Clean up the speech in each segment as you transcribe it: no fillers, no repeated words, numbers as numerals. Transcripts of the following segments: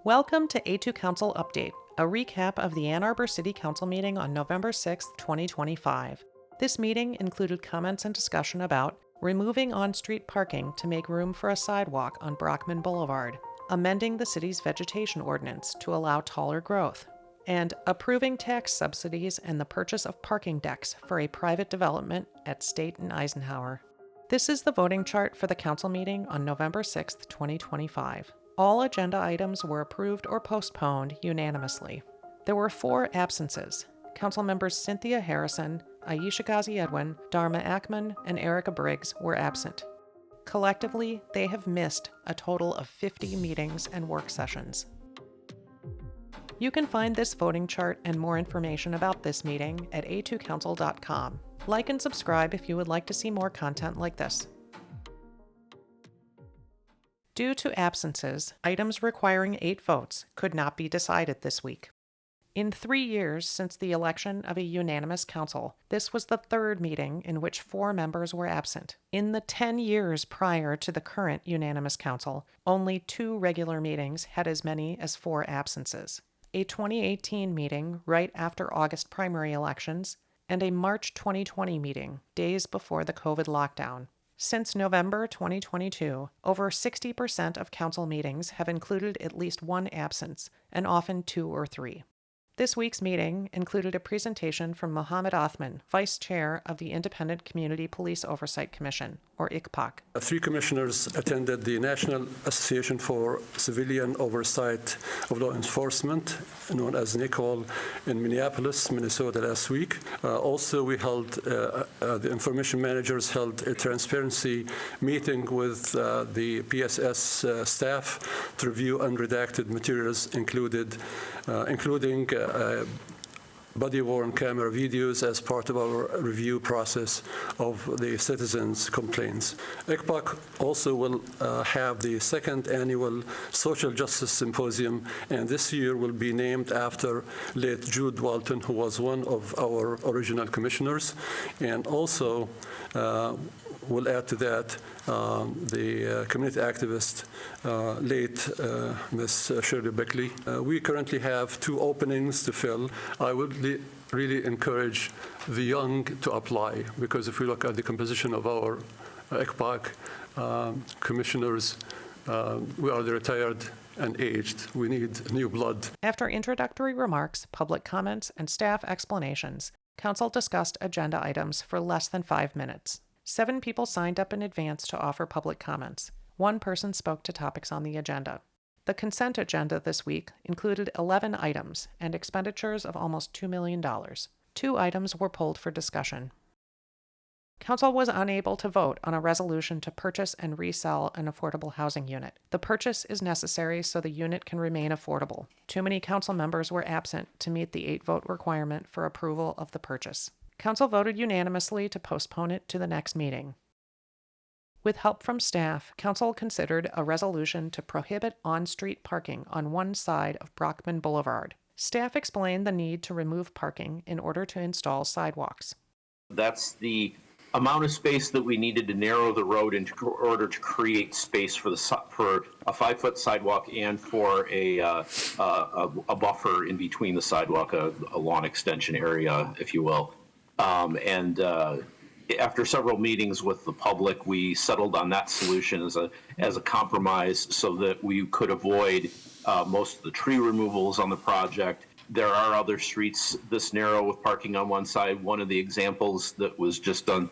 Welcome to A2Council Update, a recap of the Ann Arbor City Council meeting on November 6, 2025. This meeting included comments and discussion about removing on-street parking to make room for a sidewalk on Brockman Boulevard, amending the city's vegetation ordinance to allow taller growth, and approving tax subsidies and the purchase of parking decks for a private development at State and Eisenhower. This is the voting chart for the council meeting on November 6, 2025. All agenda items were approved or postponed unanimously. There were 4 absences. Council members Cynthia Harrison, Aisha Ghazi Edwin, Dharma Ackman, and Erica Briggs were absent. Collectively, they have missed a total of 50 meetings and work sessions. You can find this voting chart and more information about this meeting at A2Council.com. Like and subscribe if you would like to see more content like this. Due to absences, items requiring 8 votes could not be decided this week. In 3 years since the election of a unanimous council, this was the 3rd meeting in which 4 members were absent. In the 10 years prior to the current unanimous council, only 2 regular meetings had as many as 4 absences. A 2018 meeting right after August primary elections, and a March 2020 meeting, days before the COVID lockdown. Since November 2022, over 60% of council meetings have included at least 1 absence, and often 2 or 3. This week's meeting included a presentation from Mohammed Othman, Vice Chair of the Independent Community Police Oversight Commission, or ICPOC. 3 commissioners attended the National Association for Civilian Oversight of Law Enforcement, known as NICOL, in Minneapolis, Minnesota last week. Also, we held, the information managers held a transparency meeting with the PSS staff to review unredacted materials including body-worn camera videos as part of our review process of the citizens' complaints. ICPOC also will have the 2nd annual Social Justice Symposium, and this year will be named after late Jude Walton, who was one of our original commissioners, and also we'll add to that the community activist, late Ms. Shirley Beckley. We currently have 2 openings to fill. I would really encourage the young to apply, because if we look at the composition of our ICPOC commissioners, we are the retired and aged. We need new blood. After introductory remarks, public comments, and staff explanations, Council discussed agenda items for less than 5 minutes. 7 people signed up in advance to offer public comments. 1 person spoke to topics on the agenda. The consent agenda this week included 11 items and expenditures of almost $2 million. 2 items were pulled for discussion. Council was unable to vote on a resolution to purchase and resell an affordable housing unit. The purchase is necessary so the unit can remain affordable. Too many council members were absent to meet the 8-vote requirement for approval of the purchase. Council voted unanimously to postpone it to the next meeting. With help from staff, Council considered a resolution to prohibit on-street parking on one side of Brockman Boulevard. Staff explained the need to remove parking in order to install sidewalks. That's the amount of space that we needed to narrow the road in order to create space for a 5-foot sidewalk and for a buffer in between the sidewalk, a lawn extension area, if you will. After several meetings with the public, we settled on that solution as a compromise so that we could avoid most of the tree removals on the project. There are other streets this narrow with parking on one side. One of the examples that was just done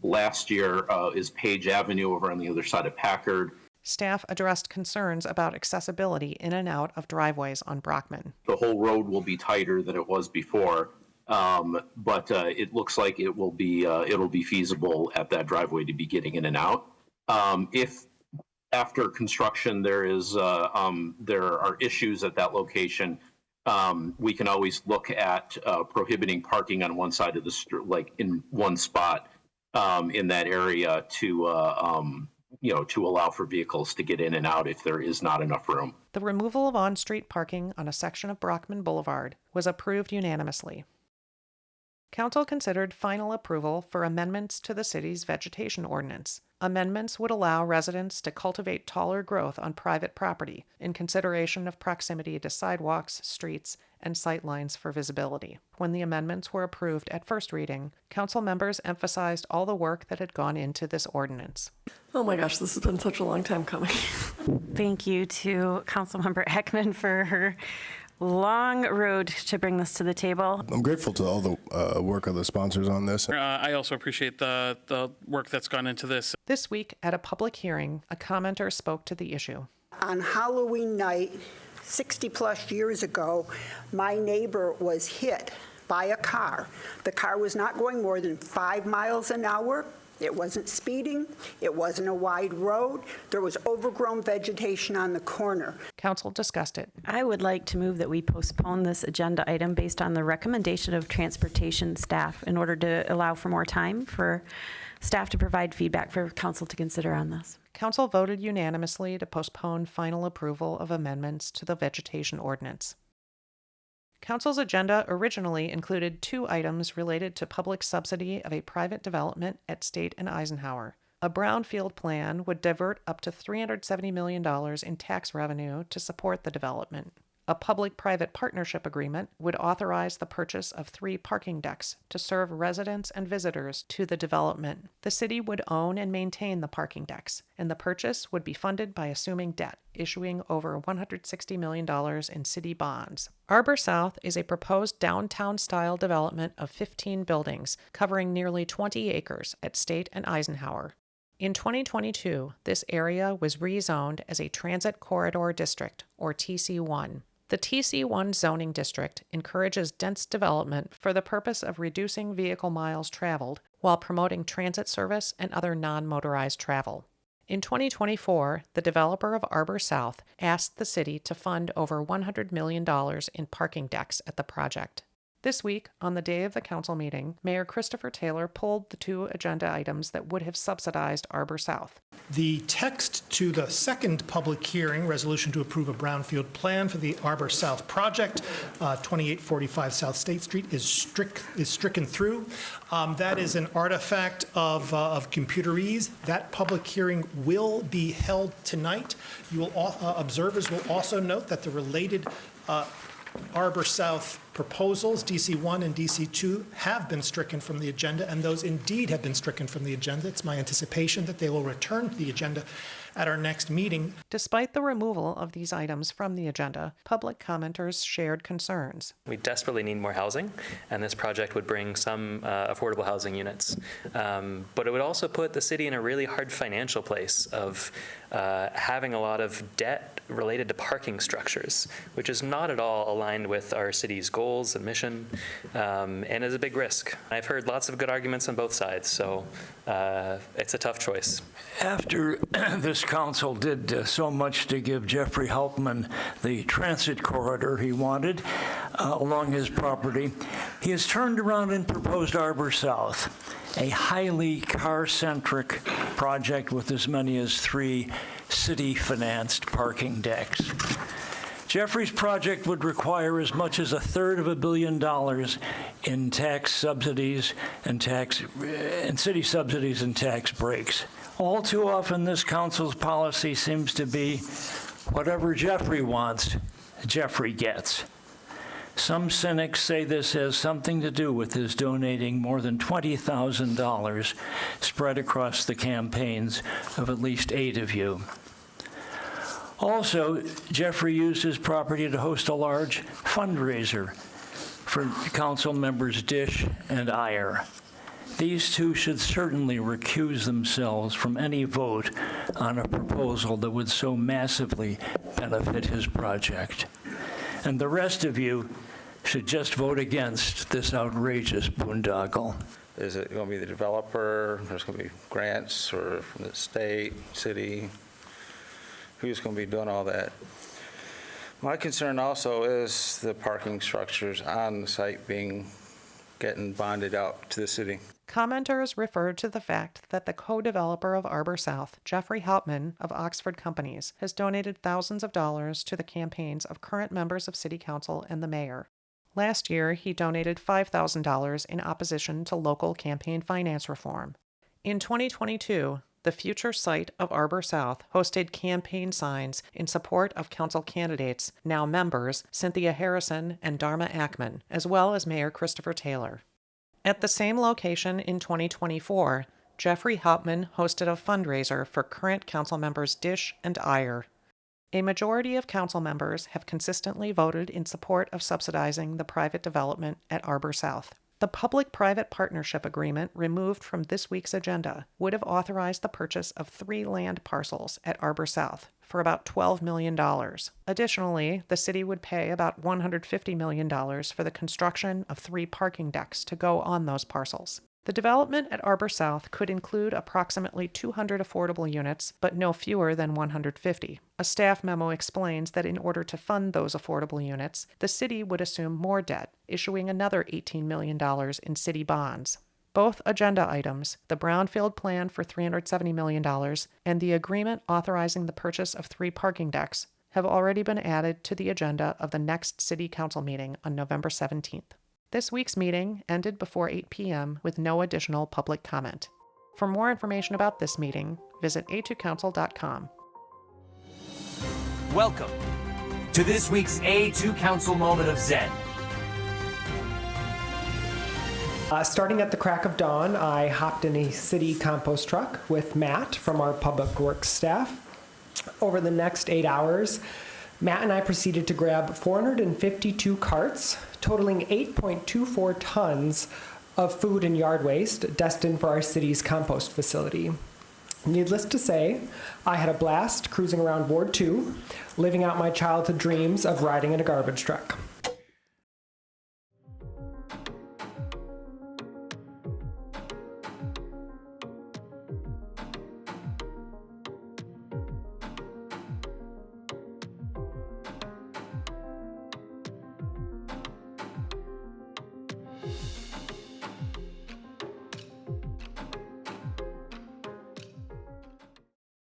last year is Page Avenue over on the other side of Packard. Staff addressed concerns about accessibility in and out of driveways on Brockman. The whole road will be tighter than it was before. But it looks like it'll be feasible at that driveway to be getting in and out. If after construction there are issues at that location, we can always look at prohibiting parking on one side of the street, like in one spot in that area to allow for vehicles to get in and out if there is not enough room. The removal of on-street parking on a section of Brockman Boulevard was approved unanimously. Council considered final approval for amendments to the city's vegetation ordinance. Amendments would allow residents to cultivate taller growth on private property in consideration of proximity to sidewalks, streets, and sight lines for visibility. When the amendments were approved at first reading, council members emphasized all the work that had gone into this ordinance. Oh my gosh, this has been such a long time coming. Thank you to Councilmember Heckman for her long road to bring this to the table. I'm grateful to all the work of the sponsors on this. I also appreciate the work that's gone into this. This week, at a public hearing, a commenter spoke to the issue. On Halloween night, 60-plus years ago, my neighbor was hit by a car. The car was not going more than 5 miles an hour. It wasn't speeding. It wasn't a wide road. There was overgrown vegetation on the corner. Council discussed it. I would like to move that we postpone this agenda item based on the recommendation of transportation staff in order to allow for more time for staff to provide feedback for council to consider on this. Council voted unanimously to postpone final approval of amendments to the vegetation ordinance. Council's agenda originally included 2 items related to public subsidy of a private development at State and Eisenhower. A Brownfield plan would divert up to $370 million in tax revenue to support the development. A public-private partnership agreement would authorize the purchase of 3 parking decks to serve residents and visitors to the development. The city would own and maintain the parking decks, and the purchase would be funded by assuming debt, issuing over $160 million in city bonds. Arbor South is a proposed downtown-style development of 15 buildings covering nearly 20 acres at State and Eisenhower. In 2022, this area was rezoned as a Transit Corridor District, or TC1. The TC1 zoning district encourages dense development for the purpose of reducing vehicle miles traveled while promoting transit service and other non-motorized travel. In 2024, the developer of Arbor South asked the city to fund over $100 million in parking decks at the project. This week, on the day of the council meeting, Mayor Christopher Taylor pulled the 2 agenda items that would have subsidized Arbor South. The text to the second public hearing, resolution to approve a brownfield plan for the Arbor South project, 2845 South State Street, is stricken through. That is an artifact of computerese. That public hearing will be held tonight. You will observers will also note that the related Arbor South proposals, DC1 and DC2, have been stricken from the agenda, and those indeed have been stricken from the agenda. It's my anticipation that they will return to the agenda at our next meeting. Despite the removal of these items from the agenda, public commenters shared concerns. We desperately need more housing, and this project would bring some affordable housing units. But it would also put the city in a really hard financial place of having a lot of debt related to parking structures, which is not at all aligned with our city's goals and mission, and is a big risk. I've heard lots of good arguments on both sides, so it's a tough choice. After this council did so much to give Jeffrey Hauptman the transit corridor he wanted along his property, he has turned around and proposed Arbor South, a highly car-centric project with as many as 3 city-financed parking decks. Jeffrey's project would require as much as $350 million in tax subsidies and city subsidies and tax breaks. All too often, this council's policy seems to be whatever Jeffrey wants, Jeffrey gets. Some cynics say this has something to do with his donating more than $20,000 spread across the campaigns of at least 8 of you. Also, Jeffrey used his property to host a large fundraiser for council members Dish and Iyer. These 2 should certainly recuse themselves from any vote on a proposal that would so massively benefit his project. And the rest of you should just vote against this outrageous boondoggle. Is it going to be the developer? There's going to be grants or from the state, city? Who's going to be doing all that? My concern also is the parking structures on the site getting bonded out to the city. Commenters referred to the fact that the co-developer of Arbor South, Jeffrey Hauptman of Oxford Companies, has donated thousands of dollars to the campaigns of current members of City Council and the mayor. Last year, he donated $5,000 in opposition to local campaign finance reform. In 2022, the future site of Arbor South hosted campaign signs in support of council candidates, now members, Cynthia Harrison and Dharma Ackman, as well as Mayor Christopher Taylor. At the same location in 2024, Jeffrey Hauptman hosted a fundraiser for current council members Dish and Iyer. A majority of council members have consistently voted in support of subsidizing the private development at Arbor South. The public-private partnership agreement removed from this week's agenda would have authorized the purchase of 3 land parcels at Arbor South for about $12 million. Additionally, the city would pay about $150 million for the construction of 3 parking decks to go on those parcels. The development at Arbor South could include approximately 200 affordable units, but no fewer than 150. A staff memo explains that in order to fund those affordable units, the city would assume more debt, issuing another $18 million in city bonds. Both agenda items, the Brownfeld plan for $370 million and the agreement authorizing the purchase of 3 parking decks, have already been added to the agenda of the next City Council meeting on November 17th. This week's meeting ended before 8 p.m. with no additional public comment. For more information about this meeting, visit A2Council.com. Welcome to this week's A2Council Moment of Zen. Starting at the crack of dawn, I hopped in a city compost truck with Matt from our public works staff. Over the next 8 hours, Matt and I proceeded to grab 452 carts, totaling 8.24 tons of food and yard waste destined for our city's compost facility. Needless to say, I had a blast cruising around Ward 2, living out my childhood dreams of riding in a garbage truck.